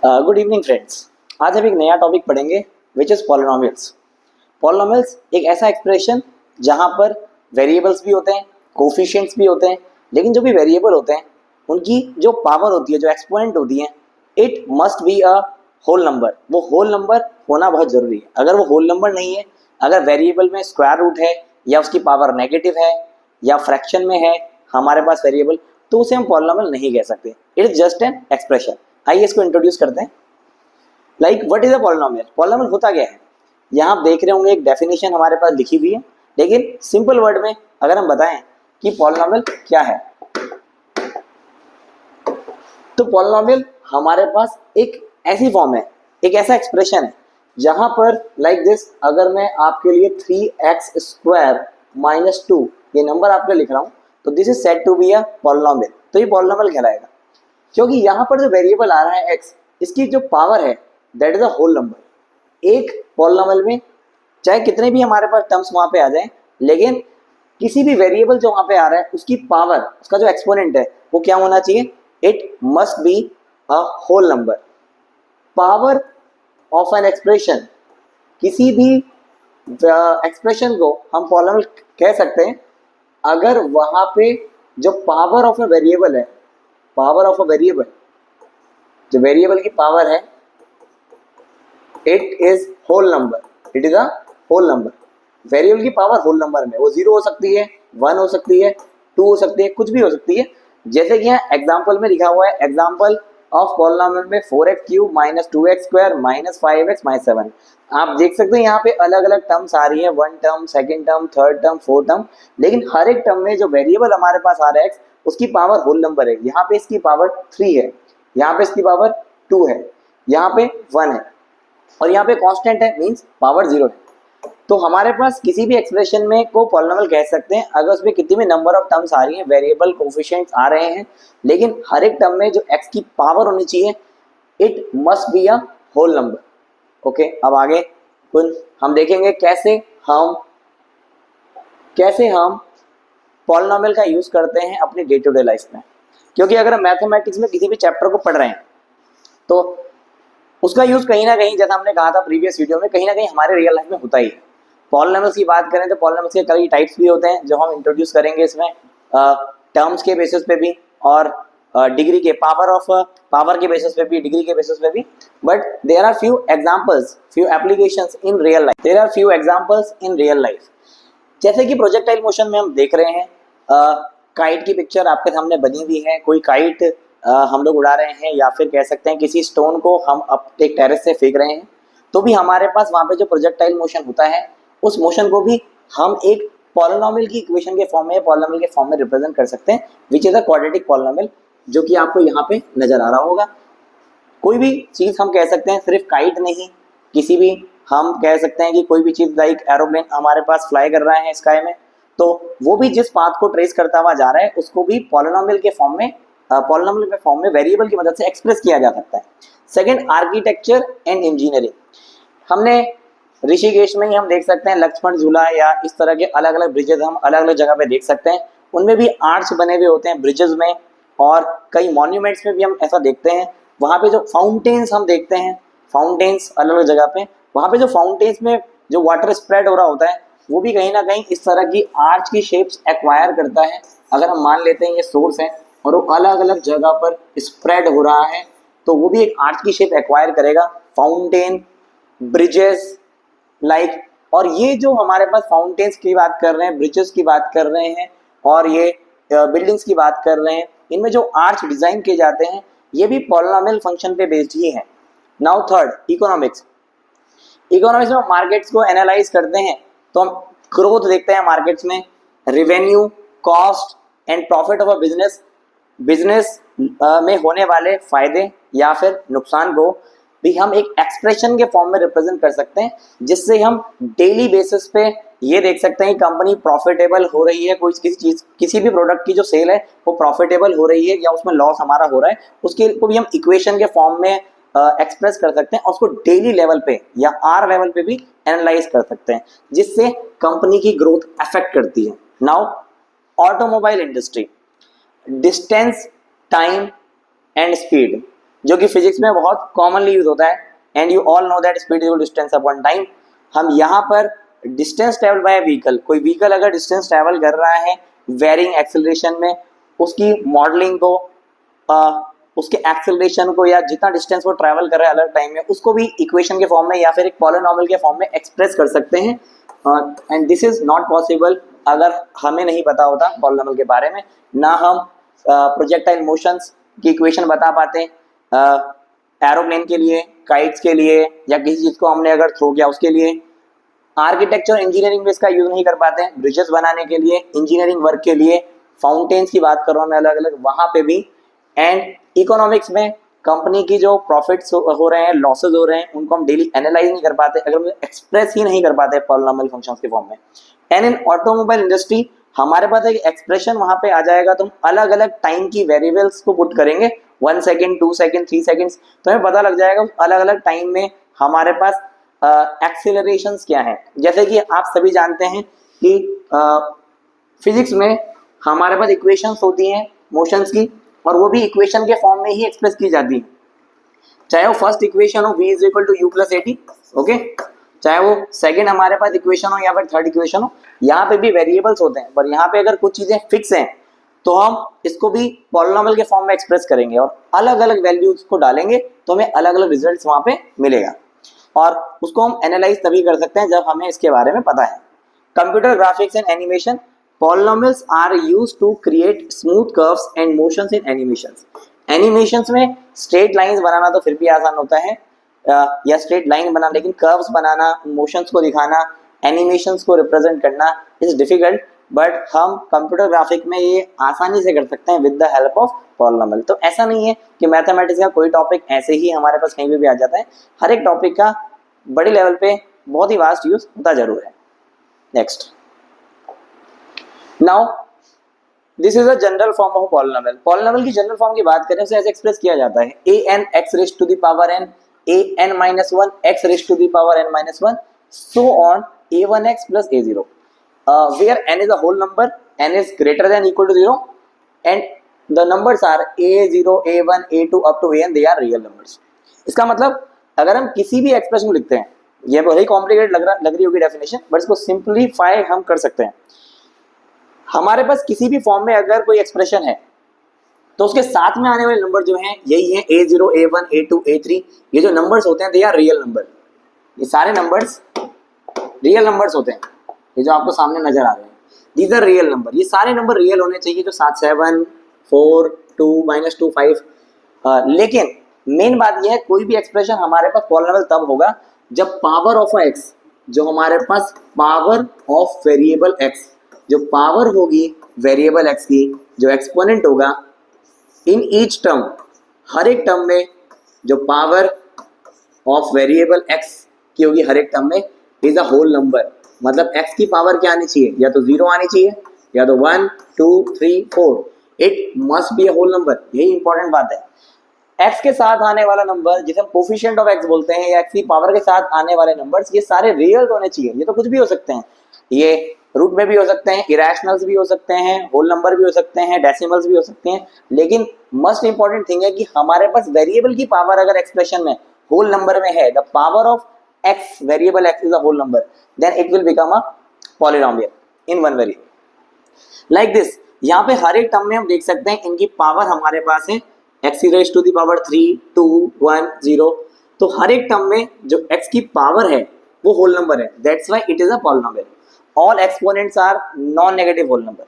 Good evening friends. आज हम एक नया टॉपिक पढ़ेंगे विच इज़ पॉलिनोमियल्स। पॉलिनोमियल्स एक ऐसा एक्सप्रेशन जहाँ पर वेरिएबल्स भी होते हैं, कोफिशिएंट्स भी होते हैं, लेकिन जो भी वेरिएबल होते हैं उनकी जो पावर होती है, जो एक्सपोनेंट होती है, it must be a whole number. वो होल नंबर होना बहुत ज़रूरी है। अगर वो होल नंबर नहीं है, अगर वेरिएबल में स्क्वायर रूट है या उसकी पावर नेगेटिव है या फ्रैक्शन में है हमारे पास वेरिएबल, तो उसे हम पॉलिनोमियल नहीं कह सकते। It is just an expression. आइए इसको इंट्रोड्यूस करते हैं। Like what is a polynomial? Polynomial होता क्या है? यहाँ आप देख रहे होंगे एक डेफिनेशन हमारे पास लिखी हुई है, लेकिन सिंपल वर्ड में अगर हम बताएं कि पॉलिनोमियल क्या है, तो पॉलिनोमियल हमारे पास एक ऐसी फॉर्म है, एक ऐसा एक्सप्रेशन है जहां पर लाइक दिस, अगर मैं आपके लिए 3x² - 2 ये नंबर आपके लिख रहा हूं, तो this is said to be a polynomial. तो ये पॉलिनोमियल कहलाएगा, क्योंकि यहाँ पर जो वेरिएबल आ रहा है x, इसकी जो पावर है that is a whole number. एक पॉलिनोमियल में चाहे कितने भी हमारे पास टर्म्स वहां पे आ जाएं, लेकिन किसी भी वेरिएबल जो वहां पे आ रहा है उसकी पावर, उसका जो एक्सपोनेंट है वो क्या होना चाहिए? It must be a whole number. Power of an expression, किसी भी एक्सप्रेशन को हम पॉलिनोमियल कह सकते हैं अगर वहां पे जो पावर ऑफ ए वेरिएबल है, पावर ऑफ अ वेरिएबल, जो वेरिएबल की पावर है, it is whole number. It is a whole number. Variable की पावर होल नंबर में वो 0 हो सकती है, 1 हो सकती है, 2 हो सकती है, कुछ भी हो सकती है। जैसे कि यहाँ एग्जाम्पल में लिखा हुआ है, एग्जाम्पल ऑफ पॉलिनोमियल में 4x³ - 2x² - 5x - 7। आप देख सकते हैं यहाँ पे अलग अलग टर्म्स आ रही है, 1 term, 2nd term, 3rd term, 4th term, लेकिन हर एक टर्म में जो वेरिएबल हमारे पास आ रहा है x, उसकी पावर होल नंबर है। यहाँ पे इसकी पावर 3 है, यहाँ पे इसकी पावर 2 है, यहाँ पे 1 है, और यहाँ पे कांस्टेंट है, मींस पावर 0 है। तो हमारे पास किसी भी एक्सप्रेशन में को पॉलिनोमियल कह सकते हैं अगर उसमें कितनी भी नंबर ऑफ टर्म्स आ रही हैं, वेरिएबल कोफिशिएंट्स आ रहे हैं, लेकिन हर एक टर्म में जो x की पावर होनी चाहिए, it must be a whole number. Okay, अब आगे हम देखेंगे कैसे हम पॉलिनोमियल का यूज करते हैं अपनी डे टू डे लाइफ में। क्योंकि अगर हम मैथमेटिक्स में किसी भी चैप्टर को पढ़ रहे हैं तो उसका यूज कहीं ना कहीं, जैसा हमने कहा था प्रीवियस वीडियो में, कहीं ना कहीं हमारे रियल लाइफ में होता ही है। पॉलिनोमियल्स की बात करें तो पॉलिनोमियल्स के कई टाइप्स भी होते हैं जो हम इंट्रोड्यूस करेंगे इसमें, टर्म्स के बेसिस पे भी और डिग्री के पावर के बेसिस पे भी, डिग्री के बेसिस पे भी। But there are few examples, few applications in real life. There are few examples in real life, जैसे कि प्रोजेक्टाइल मोशन में हम देख रहे हैं, काइट की पिक्चर आपके सामने बनी हुई है। कोई काइट हम लोग उड़ा रहे हैं, या फिर कह सकते हैं किसी स्टोन को हम अब एक टेरेस से फेंक रहे हैं, तो भी हमारे पास वहाँ पे जो प्रोजेक्टाइल मोशन होता है, उस मोशन को भी हम एक पॉलिनोमियल की इक्वेशन के फॉर्म में, पॉलिनोमियल के फॉर्म में रिप्रेजेंट कर सकते हैं, which is a quadratic polynomial, जो कि आपको यहाँ पे नजर आ रहा होगा। कोई भी चीज हम कह सकते हैं, सिर्फ काइट नहीं, किसी भी हम कह सकते हैं कि कोई भी चीज लाइक एरोप्लेन हमारे पास फ्लाई कर रहा है स्काई में, तो वो भी जिस पाथ को ट्रेस करता हुआ जा रहा है उसको भी पॉलिनोमियल के फॉर्म में वेरिएबल की मदद से एक्सप्रेस किया जा सकता है। Second, architecture and engineering. हमने ऋषिकेश में ही हम देख सकते हैं लक्ष्मण झूला या इस तरह के अलग अलग ब्रिजेस हम अलग अलग जगह पे देख सकते हैं। उनमें भी आर्च बने हुए होते हैं ब्रिजेस में, और कई मॉन्यूमेंट्स में भी हम ऐसा देखते हैं। वहाँ पे जो फाउंटेन्स हम देखते हैं, फाउंटेन्स अलग अलग जगह पे, वहाँ पे जो फाउंटेन्स में जो वाटर स्प्रेड हो रहा होता है, वो भी कहीं ना कहीं इस तरह की आर्च की शेप्स एक्वायर करता है। अगर हम मान लेते हैं ये सोर्स है और वो अलग अलग जगह पर स्प्रेड हो रहा है, तो वो भी एक आर्च की शेप एक्वायर करेगा। फाउंटेन, ब्रिजेस लाइक, और ये जो हमारे पास फाउंटेन्स की बात कर रहे हैं, ब्रिजेस की बात कर रहे हैं, और ये बिल्डिंग्स की बात कर रहे हैं, इनमें जो आर्च डिजाइन किए जाते हैं, ये भी पॉलिनोमियल फंक्शन पे बेस्ड ही है। Now third, economics. इकोनॉमिक्स में मार्केट्स को एनालाइज करते हैं तो हम ग्रोथ देखते हैं मार्केट्स में, revenue, cost and profit of a business में होने वाले फायदे या फिर नुकसान को भी हम एक एक्सप्रेशन के फॉर्म में रिप्रेजेंट कर सकते हैं, जिससे हम डेली बेसिस पे ये देख सकते हैं कि कंपनी प्रॉफिटेबल हो रही है, कोई किसी भी प्रोडक्ट की जो सेल है वो प्रॉफिटेबल हो रही है या उसमें लॉस हमारा हो रहा है, उसके को भी हम इक्वेशन के फॉर्म में एक्सप्रेस कर सकते हैं, और उसको डेली लेवल पे या आर लेवल पे भी एनालाइज कर सकते हैं, जिससे कंपनी की ग्रोथ अफेक्ट करती है। Now automobile industry, distance, time and speed, जो कि फिजिक्स में बहुत कॉमनली यूज होता है, and you all know that speed equal distance upon time. हम यहाँ पर डिस्टेंस ट्रेवल बाय व्हीकल, कोई व्हीकल अगर डिस्टेंस ट्रेवल कर रहा है वेरिंग एक्सेलरेशन में, उसकी मॉडलिंग को उसके एक्सेलरेशन को या जितना डिस्टेंस वो ट्रैवल कर रहा है अलग टाइम में, उसको भी इक्वेशन के फॉर्म में या फिर एक पॉलिनॉमियल के फॉर्म में एक्सप्रेस कर सकते हैं। And this is not possible अगर हमें नहीं पता होता पॉलिनॉमियल के बारे में, ना हम प्रोजेक्टाइल मोशंस की इक्वेशन बता पाते, एरोप्लेन के लिए, काइट्स के लिए, या किसी चीज को हमने अगर थ्रो किया उसके लिए। आर्किटेक्चर इंजीनियरिंग में इसका यूज नहीं कर पाते हैं, ब्रिजेस बनाने के लिए, इंजीनियरिंग वर्क के लिए, फाउंटेन्स की बात कर रहा हूँ मैं अलग अलग, वहां पे भी। एंड इकोनॉमिक्स में कंपनी की जो प्रॉफिट्स हो रहे हैं, लॉसेज हो रहे हैं, उनको हम डेली एनालाइज नहीं कर पाते, अगर हम एक्सप्रेस ही नहीं कर पाते पॉलिनॉमियल फंक्शंस के फॉर्म में। एंड इन ऑटोमोबाइल इंडस्ट्री हमारे पास एक एक्सप्रेशन वहां पे आ जाएगा, तो हम अलग अलग टाइम की वेरिएबल्स को पुट करेंगे, 1 सेकेंड, 2 सेकेंड, 3 सेकेंड्स, तो हमें पता लग जाएगा अलग अलग टाइम में हमारे पास एक्सीलरेशंस क्या है। जैसे कि आप सभी जानते हैं कि फिजिक्स में हमारे पास इक्वेशंस होती हैं मोशंस की, और वो भी इक्वेशन के फॉर्म में ही एक्सप्रेस की जाती है, चाहे वो फर्स्ट इक्वेशन हो v is equal to u plus a t, okay, चाहे वो सेकंड हमारे पास इक्वेशन हो या फिर थर्ड इक्वेशन हो, यहाँ पे भी वेरिएबल्स होते हैं, पर यहाँ पे अगर कुछ चीजें फिक्स हैं तो हम इसको भी पॉलिनॉमियल के फॉर्म में एक्सप्रेस करेंगे और अलग अलग वैल्यूज को डालेंगे तो हमें अलग अलग रिजल्ट्स वहां पे मिलेगा, और उसको हम एनालाइज तभी कर सकते हैं जब हमें इसके बारे में पता है। Computer graphics and animation, polynomials are used to create smooth curves and motions in animations. Animations में straight lines बनाना तो फिर भी आसान होता है, या straight line बनाना, लेकिन curves बनाना, motions को दिखाना, animations को represent करना is difficult, but हम कंप्यूटर ग्राफिक में ये आसानी से कर सकते हैं with the help of polynomial। तो ऐसा नहीं है कि मैथमेटिक्स का कोई टॉपिक ऐसे ही हमारे पास कहीं भी आ जाता है, हर एक टॉपिक का बड़ी लेवल पे बहुत ही वास्ट यूज होता जरूर है। Next, now this is a general form of polynomial. Polynomial की जनरल फॉर्म की बात करें तो ऐसे एक्सप्रेस किया जाता है an x raise to the power n, an minus 1 x raise to the power n minus 1, so on a1x plus a0, where n is a whole number, n is greater than equal to 0 and the numbers are a0, a1, a2 up to an, they are real numbers। इसका मतलब अगर हम किसी भी expression को लिखते हैं, ये बहुत ही कॉम्प्लिकेटेड लग रही होगी डेफिनेशन, बट इसको सिंप्लीफाई हम कर सकते हैं। हमारे पास किसी भी फॉर्म में अगर कोई एक्सप्रेशन है तो उसके साथ में आने वाले नंबर जो हैं यही हैं a0, a1, a2, a3, ये जो नंबर्स होते हैं दे आर रियल नंबर, ये सारे नंबर्स रियल नंबर्स होते हैं, ये जो आपको सामने नजर आ रहे हैं दीज आर रियल नंबर, ये सारे नंबर रियल होने चाहिए, जो 7, 7, 4, 2, -2, 5। लेकिन मेन बात यह है कोई भी एक्सप्रेशन हमारे पास पॉलिनॉमियल तब होगा जब पावर ऑफ एक्स, जो हमारे पास पावर ऑफ वेरिएबल एक्स, जो पावर होगी वेरिएबल एक्स की, जो एक्सपोनेंट होगा इन ईच टर्म, हर एक टर्म में जो पावर ऑफ वेरिएबल एक्स की होगी हर एक टर्म में, इज अ होल नंबर। मतलब एक्स की पावर क्या आनी चाहिए, या तो 0 आनी चाहिए, या तो 1, 2, 3, 4, it must be a whole number. यही इंपॉर्टेंट बात है। एक्स के साथ आने वाला नंबर जिसे हम कोफिशिएंट ऑफ एक्स बोलते हैं, या एक्स की पावर के साथ आने वाले नंबर्स, ये सारे रियल होने चाहिए। ये तो कुछ भी हो सकते हैं, ये रूट में भी हो सकते हैं, इरेशनल्स भी हो सकते हैं, होल नंबर भी हो सकते हैं, डेसिमल्स भी हो सकते हैं, लेकिन मोस्ट इंपॉर्टेंट थिंग है कि हमारे पास वेरिएबल की पावर अगर एक्सप्रेशन में होल नंबर में है, the power of x, variable x is a whole number, then it will become a polynomial in one variable. Like this, यहाँ पे हर एक टर्म में हम देख सकते हैं इनकी पावर हमारे पास है x raise to the power 3, 2, 1, 0, तो हर एक टर्म में जो x की पावर है वो होल नंबर है, that's why it is a polynomial. All exponents are non negative whole number.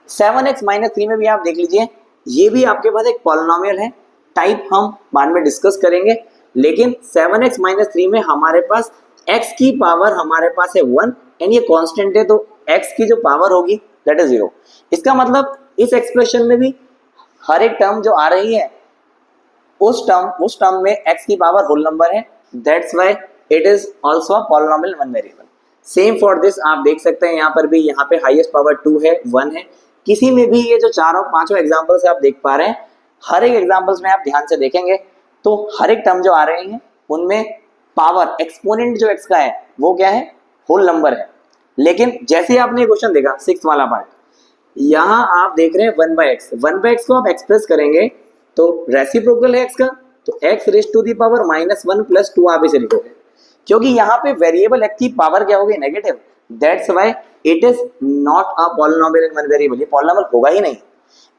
7x - 3 में भी आप देख लीजिए, ये भी आपके पास एक पॉलिनॉमियल है, टाइप हम बाद में डिस्कस करेंगे, लेकिन 7x - 3 में हमारे पास x की पावर हमारे पास है 1 एंड ये कांस्टेंट है, तो x की जो पावर होगी दैट इज 0। इसका मतलब इस एक्सप्रेशन में भी हर एक टर्म जो आ रही है उस टर्म में x की पावर होल नंबर है, that's why it is also a polynomial one variable. Same for this, आप देख सकते हैं यहाँ पर भी, यहाँ पे हाईएस्ट पावर 2 है, 1 है। किसी में भी ये जो चारों पांचों एग्जांपल्स आप देख पा रहे हैं, हर एक एग्जांपल्स में आप ध्यान से देखेंगे तो हर एक टर्म जो आ रहे हैं उनमें पावर एक्सपोनेंट जो x का है वो क्या है, होल नंबर है। लेकिन जैसे आपने क्वेश्चन देखा 6th वाला पार्ट, यहाँ आप देख रहे हैं 1/x को आप एक्सप्रेस करेंगे तो रेसिप्रोकल है x का, तो x raise to the power -1 + 2 आप इसे लिखोगे, क्योंकि यहाँ पे वेरिएबल x की पावर क्या होगी, negative, that's why it is not a polynomial in one variable, ये पॉलिनोमियल होगा ही नहीं।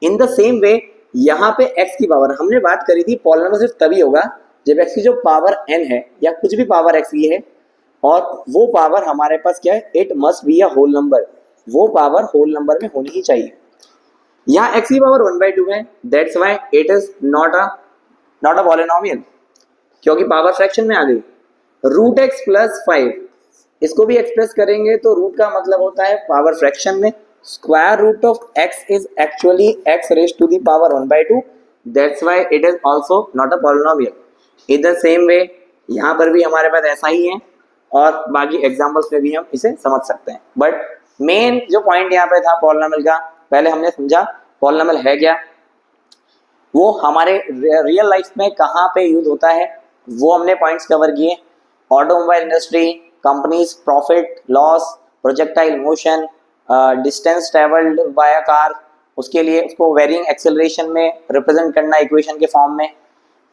इन द सेम वे यहाँ पे x की पावर हमने बात करी थी, पॉलिनोमियल सिर्फ तभी होगा जब x की जो पावर n है या कुछ भी पावर x की है और वो पावर हमारे पास क्या है, it must be a whole number, वो पावर होल नंबर में होनी ही चाहिए। यहाँ x की पावर 1/2 है, that's why it is not a polynomial, क्योंकि पावर फ्रैक्शन में आ गई। √x + 5 इसको भी एक्सप्रेस करेंगे तो रूट का मतलब होता है पावर फ्रैक्शन में, square root of x is actually x raise to the power 1/2, that's why it is also not a polynomial. In the same way यहाँ पर भी हमारे पास ऐसा ही है और बाकी एग्जांपल्स में भी हम इसे समझ सकते हैं। बट मेन जो पॉइंट यहाँ पे था पॉलिनोमियल का, पहले हमने समझा पॉलिनोमियल है क्या, वो हमारे रियल लाइफ में कहाँ पे यूज होता है, वो हमने पॉइंट्स कवर किए। Automobile industry, companies, profit loss, projectile motion, distance travelled by car, उसके लिए उसको वेरिंग एक्सेलरेशन में रिप्रेजेंट करना इक्वेशन के फॉर्म में,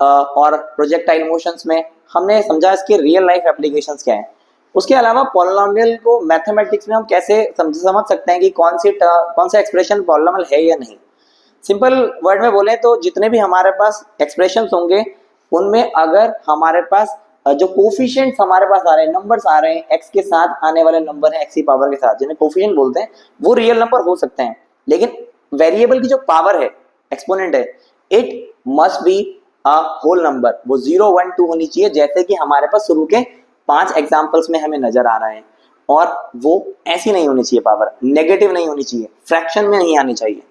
और प्रोजेक्टाइल मोशंस में हमने समझा इसके रियल लाइफ एप्लीकेशंस क्या है। उसके अलावा पॉलिनोमियल को मैथमेटिक्स में हम कैसे समझ सकते हैं कि कौन सा एक्सप्रेशन पॉलिनोमियल है या नहीं। सिंपल वर्ड में बोले तो जितने भी हमारे पास एक्सप्रेशंस होंगे उनमें अगर हमारे पास जो कोफिशिएंट्स हमारे पास आ रहे हैं, नंबर्स आ रहे हैं, x के साथ आने वाले नंबर है, x की पावर के साथ, जिन्हें कोफिशिएंट बोलते हैं, वो रियल नंबर हो सकते हैं, लेकिन वेरिएबल की जो पावर है, एक्सपोनेंट है, it must be a whole number, वो 0 1 2 होनी चाहिए, जैसे कि हमारे पास शुरू के 5 एग्जाम्पल्स में हमें नजर आ रहा है। और वो ऐसी नहीं होनी चाहिए, पावर नेगेटिव नहीं होनी चाहिए, फ्रैक्शन में नहीं आनी चाहिए,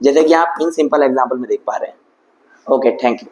जैसे कि आप इन सिंपल एग्जाम्पल में देख पा रहे हैं। Okay, thank you.